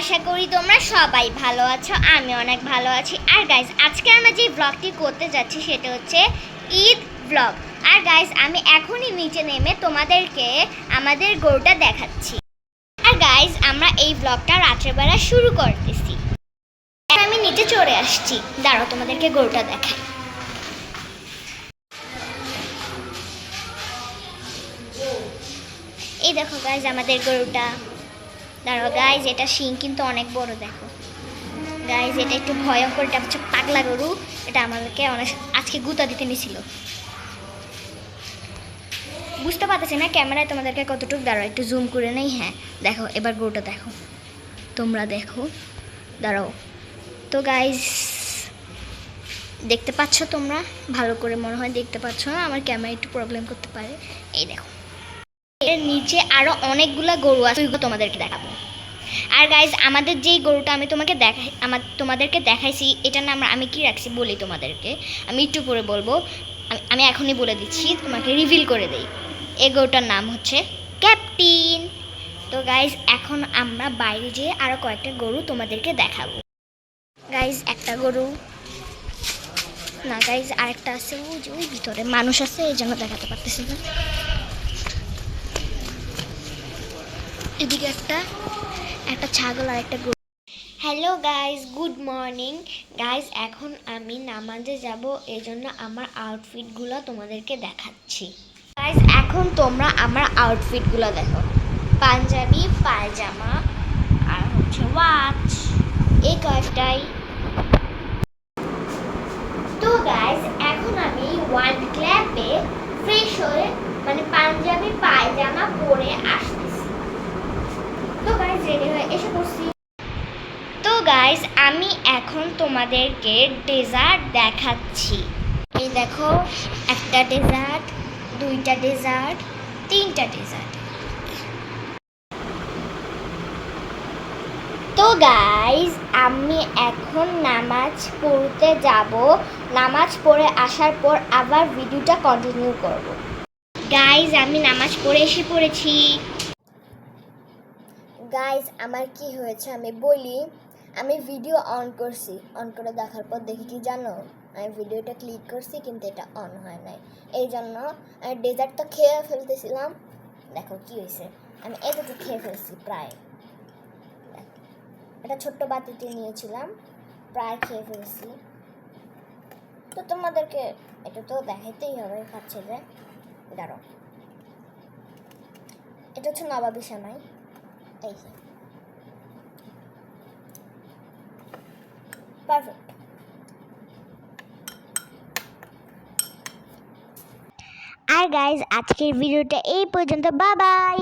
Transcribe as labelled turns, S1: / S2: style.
S1: আশা করি তোমরা সবাই ভালো আছো, আমি অনেক ভালো আছি। আর গাইস, আজকে আমরা যে ব্লগটি করতে যাচ্ছি সেটা হচ্ছে ঈদ ব্লগ। আর গাইস, আমি এখনই নিচে নেমে তোমাদেরকে আমাদের গরুটা দেখাচ্ছি। আর গাইস, আমরা এই ব্লগটা রাত্রেবেলা শুরু করতেছি। আমি নিচে চড়ে আসছি, দাঁড়াও তোমাদেরকে গরুটা দেখাই। এই দেখো গাইস আমাদের গরুটা, দাঁড়াও গাইস, এটা শিং কিন্তু অনেক বড়। দেখো গাইস, এটা একটু ভয়ঙ্কর, এটা হচ্ছে পাগলা গরু। এটা আমাদেরকে অনেক আজকে গুঁতা দিতে নিছিল। বুঝতে পারতেছি না ক্যামেরায় তোমাদেরকে কতটুকু, দাঁড়াও একটু জুম করে নেই। হ্যাঁ দেখো, এবার গরুটা দেখো, তোমরা দেখো, দাঁড়াও। তো গাইস, দেখতে পাচ্ছ তোমরা ভালো করে? মনে হয় দেখতে পাচ্ছ না, আমার ক্যামেরা একটু প্রবলেম করতে পারে। এই দেখো, এর নিচে আরো অনেকগুলা গরু আছে, তোমাদেরকে দেখাবো। আর গাইজ, আমাদের যেই গরুটা আমি তোমাদেরকে দেখাইছি, এটার নাম আমি কি রাখছি বলি তোমাদেরকে, আমি একটু পরে বলবো। আমি এখনই বলে দিচ্ছি, তোমাকে রিভিল করে দেই। এই গরুটার নাম হচ্ছে ক্যাপ্টেন। তো গাইজ, এখন আমরা বাইরে যেয়ে আরও কয়েকটা গরু তোমাদেরকে দেখাবো। গাইজ, একটা গরু না গাইজ, আরেকটা আছে ওই ভিতরে মানুষ আছে, এই জন্য দেখাতে পারতেছি না। এদিকে একটা ছাগল আর একটা গরু। Hello guys, good morning guys. এখন আমি নামাজে যাব, এই জন্য আমার আউটফিটগুলো তোমাদেরকে দেখাচ্ছি। গাইজ, এখন তোমরা আমার আউটফিটগুলো দেখো। পাঞ্জাবি, পায়জামা আর হচ্ছে ওয়াচ, এই কয়েকটাই। তো গাইজ, এখন আমি ওয়ার্ল্ড ক্লাবে ফ্রেশ হয়ে মানে পাঞ্জাবি পায়জামা পরে আসতেছি। তো গাইজ, রেডি হয়ে এসে পড়ছি। তো গাইজ, আমি এখন তোমাদেরকে ডেজার্ট দেখাচ্ছি। এই দেখো, একটা ডেজার্ট, দুইটা ডেজার্ট, তিনটা ডেজার্ট। তো গাইজ, আমি এখন নামাজ পড়তে যাব। নামাজ পড়ে আসার পর আবার ভিডিওটা কন্টিনিউ করব। গাইজ, আমি নামাজ পড়ে এসে পড়েছি। গাইজ, আমার কি হয়েছে আমি বলি। আমি ভিডিও অন করছি, অন করে দেখার পর দেখি কি জানো, আমি ভিডিওটা ক্লিক করছি কিন্তু এটা অন হয় নাই। এই জন্য আমি ডেজার্ট তো খেয়ে ফেলতেছিলাম। দেখো কি হয়েছে, আমি এতটুকু খেয়ে ফেলছি প্রায়। এটা ছোট্ট বাটিতে নিয়েছিলাম, প্রায় খেয়ে ফেলছি। তো তোমাদেরকে এটা তো দেখাইতেই হবে, খাচ্ছে যে। দাঁড়াও, এটা হচ্ছে নবাবী সেমাই। এই যে পারফেক্ট। আর গাইজ, আজকের ভিডিওটা এই পর্যন্ত। Bye bye.